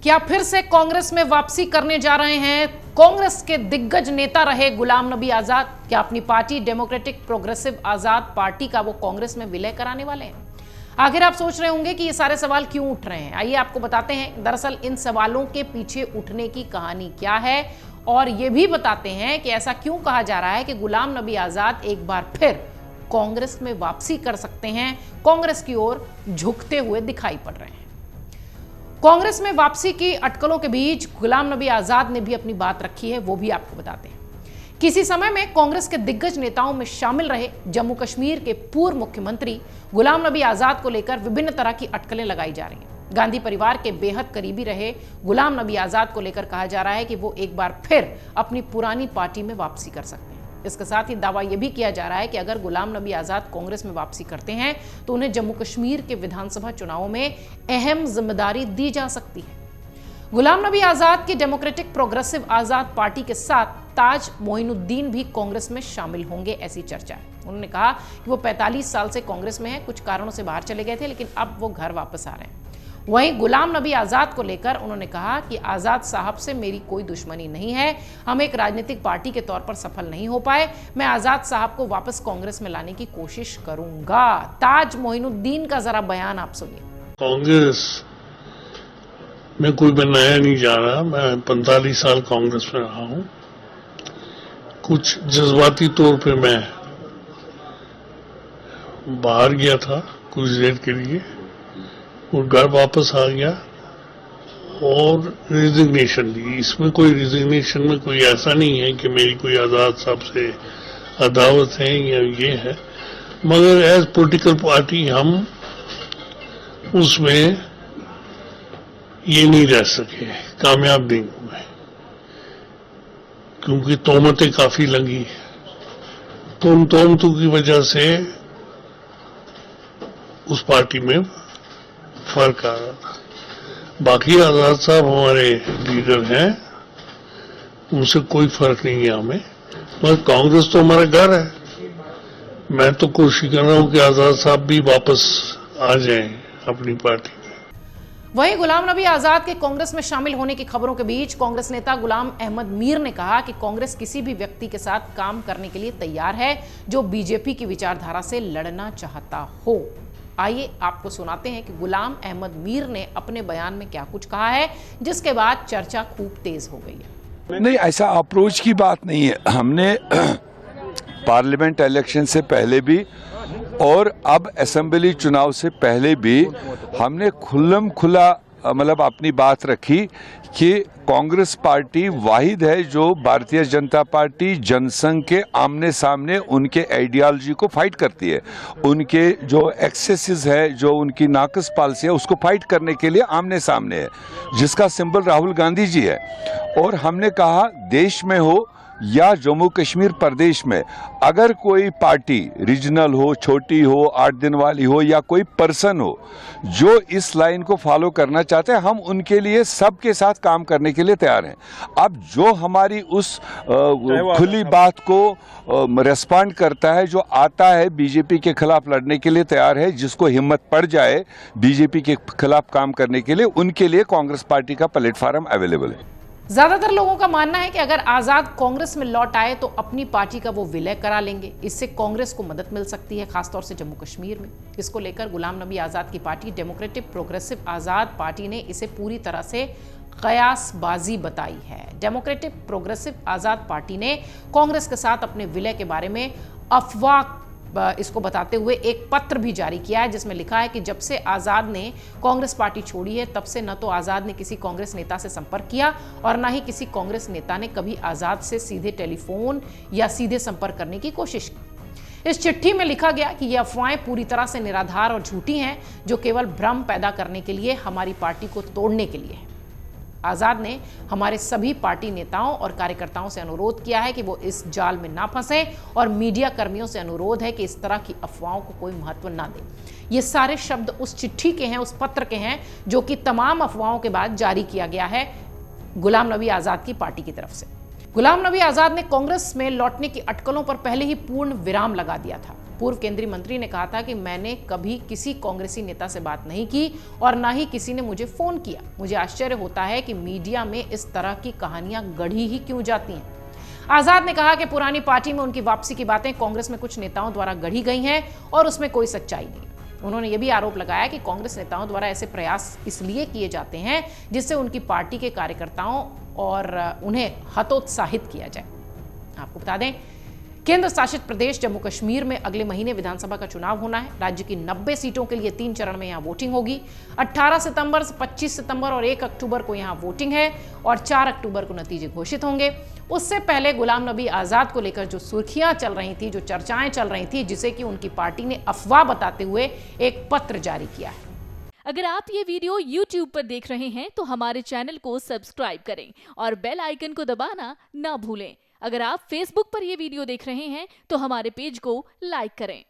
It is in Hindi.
क्या फिर से कांग्रेस में वापसी करने जा रहे हैं कांग्रेस के दिग्गज नेता रहे गुलाम नबी आजाद? क्या अपनी पार्टी डेमोक्रेटिक प्रोग्रेसिव आजाद पार्टी का वो कांग्रेस में विलय कराने वाले हैं? आखिर आप सोच रहे होंगे कि ये सारे सवाल क्यों उठ रहे हैं। आइए आपको बताते हैं दरअसल इन सवालों के पीछे उठने की कहानी क्या है, और ये भी बताते हैं कि ऐसा क्यों कहा जा रहा है कि गुलाम नबी आजाद एक बार फिर कांग्रेस में वापसी कर सकते हैं, कांग्रेस की ओर झुकते हुए दिखाई पड़ रहे हैं। कांग्रेस में वापसी की अटकलों के बीच गुलाम नबी आजाद ने भी अपनी बात रखी है, वो भी आपको बताते हैं। किसी समय में कांग्रेस के दिग्गज नेताओं में शामिल रहे जम्मू कश्मीर के पूर्व मुख्यमंत्री गुलाम नबी आजाद को लेकर विभिन्न तरह की अटकलें लगाई जा रही हैं। गांधी परिवार के बेहद करीबी रहे गुलाम नबी आजाद को लेकर कहा जा रहा है कि वो एक बार फिर अपनी पुरानी पार्टी में वापसी कर सकते हैं। इसके साथ ही दावा यह भी किया जा रहा है कि अगर गुलाम नबी आजाद कांग्रेस में वापसी करते हैं तो उन्हें जम्मू कश्मीर के विधानसभा चुनावों में अहम जिम्मेदारी दी जा सकती है। गुलाम नबी आजाद की डेमोक्रेटिक प्रोग्रेसिव आजाद पार्टी के साथ ताज मोइनुद्दीन भी कांग्रेस में शामिल होंगे, ऐसी चर्चा है। उन्होंने कहा कि वो 45 साल से कांग्रेस में है, कुछ कारणों से बाहर चले गए थे, लेकिन अब वो घर वापस आ रहे हैं। वहीं गुलाम नबी आजाद को लेकर उन्होंने कहा कि आजाद साहब से मेरी कोई दुश्मनी नहीं है, हम एक राजनीतिक पार्टी के तौर पर सफल नहीं हो पाए, मैं आजाद साहब को वापस कांग्रेस में लाने की कोशिश करूंगा। ताज मोइनुद्दीन का जरा बयान आप सुनिए। कांग्रेस में कोई मैं नया नहीं जा रहा, मैं 45 साल कांग्रेस में रहा हूं। कुछ जज्बाती तौर पे मैं बाहर गया था कुछ देर के लिए और घर वापस आ गया और रिजिग्नेशन दी। इसमें कोई रिजिग्नेशन में कोई ऐसा नहीं है कि मेरी कोई आजाद साहब से अदावत है या ये है, मगर एज पॉलिटिकल पार्टी हम उसमें ये नहीं रह सके, कामयाब नहीं हुए, क्योंकि तोहमतें काफी लगी। तो उन तोहमतों की वजह से उस पार्टी में फर्क आ रहा था। बाकी आजाद साहब हमारे लीडर हैं, उनसे कोई फर्क नहीं है हमें, मगर कांग्रेस तो हमारा घर है। मैं तो कोशिश कर रहा हूं कि आजाद साहब भी वापस आ जाएं अपनी पार्टी में। वहीं गुलाम नबी आजाद के कांग्रेस में शामिल होने की खबरों के बीच कांग्रेस नेता गुलाम अहमद मीर ने कहा कि कांग्रेस किसी भी व्यक्ति के साथ काम करने के लिए तैयार है जो बीजेपी की विचारधारा से लड़ना चाहता हो। आइए आपको सुनाते हैं कि गुलाम अहमद मीर ने अपने बयान में क्या कुछ कहा है, जिसके बाद चर्चा खूब तेज हो गई है। नहीं, ऐसा अप्रोच की बात नहीं है। हमने पार्लियामेंट इलेक्शन से पहले भी और अब असेंबली चुनाव से पहले भी हमने खुल्लम खुला मतलब अपनी बात रखी कि कांग्रेस पार्टी वाहिद है जो भारतीय जनता पार्टी जनसंघ के आमने सामने उनके आइडियोलॉजी को फाइट करती है, उनके जो एक्सेसेस है, जो उनकी नाकस पॉलिसी है, उसको फाइट करने के लिए आमने सामने है, जिसका सिंबल राहुल गांधी जी है। और हमने कहा देश में हो या जम्मू कश्मीर प्रदेश में अगर कोई पार्टी रीजनल हो, छोटी हो, 8 दिन वाली हो या कोई पर्सन हो जो इस लाइन को फॉलो करना चाहते हैं, हम उनके लिए सबके साथ काम करने के लिए तैयार हैं। अब जो हमारी उस खुली बात को रेस्पॉन्ड करता है, जो आता है बीजेपी के खिलाफ लड़ने के लिए तैयार है, जिसको हिम्मत पड़ जाए बीजेपी के खिलाफ काम करने के लिए, उनके लिए कांग्रेस पार्टी का प्लेटफॉर्म अवेलेबल है। ज्यादातर लोगों का मानना है कि अगर आजाद कांग्रेस में लौट आए तो अपनी पार्टी का वो विलय करा लेंगे, इससे कांग्रेस को मदद मिल सकती है, खासतौर से जम्मू कश्मीर में। इसको लेकर गुलाम नबी आजाद की पार्टी डेमोक्रेटिक प्रोग्रेसिव आजाद पार्टी ने इसे पूरी तरह से कयासबाजी बताई है। डेमोक्रेटिक प्रोग्रेसिव आजाद पार्टी ने कांग्रेस के साथ अपने विलय के बारे में अफवाह इसको बताते हुए एक पत्र भी जारी किया है, जिसमें लिखा है कि जब से आजाद ने कांग्रेस पार्टी छोड़ी है तब से न तो आजाद ने किसी कांग्रेस नेता से संपर्क किया और न ही किसी कांग्रेस नेता ने कभी आजाद से सीधे टेलीफोन या सीधे संपर्क करने की कोशिश की। इस चिट्ठी में लिखा गया कि ये अफवाहें पूरी तरह से निराधार और झूठी हैं, जो केवल भ्रम पैदा करने के लिए, हमारी पार्टी को तोड़ने के लिए है। आजाद ने हमारे सभी पार्टी नेताओं और कार्यकर्ताओं से अनुरोध किया है कि वो इस जाल में ना फंसें और मीडिया कर्मियों से अनुरोध है कि इस तरह की अफवाहों को कोई महत्व ना दें। ये सारे शब्द उस चिट्ठी के हैं, उस पत्र के हैं, जो कि तमाम अफवाहों के बाद जारी किया गया है गुलाम नबी आजाद की पार्टी की तरफ से। गुलाम नबी आजाद ने कांग्रेस में लौटने की अटकलों पर पहले ही पूर्ण विराम लगा दिया था। पूर्व केंद्रीय मंत्री ने कहा था कि मैंने कभी किसी कांग्रेसी नेता से बात नहीं की और ना ही किसी ने मुझे फोन किया। मुझे आश्चर्य होता है कि मीडिया में इस तरह की कहानियां गढ़ी ही क्यों जाती हैं। आजाद ने कहा कि पुरानी पार्टी में उनकी वापसी की बातें कांग्रेस में कुछ नेताओं द्वारा गढ़ी गई हैं और उसमें कोई सच्चाई नहीं। उन्होंने यह भी आरोप लगाया कि कांग्रेस नेताओं द्वारा ऐसे प्रयास इसलिए किए जाते हैं जिससे उनकी पार्टी के कार्यकर्ताओं और उन्हें हतोत्साहित किया जाए। आपको बता दें, केंद्र शासित प्रदेश जम्मू कश्मीर में अगले महीने विधानसभा का चुनाव होना है। राज्य की 90 सीटों के लिए 3 चरण में यहां वोटिंग होगी। 18 सितंबर, 25 सितंबर और 1 अक्टूबर को यहां वोटिंग है और 4 अक्टूबर को नतीजे घोषित होंगे। उससे पहले गुलाम नबी आजाद को लेकर जो सुर्खियां चल रही थी, जो चर्चाएं चल रही थी, जिसे कि उनकी पार्टी ने अफवाह बताते हुए एक पत्र जारी किया है। अगर आप ये वीडियो YouTube पर देख रहे हैं तो हमारे चैनल को सब्सक्राइब करें और बेल आइकन को दबाना ना भूलें। अगर आप Facebook पर ये वीडियो देख रहे हैं तो हमारे पेज को लाइक करें।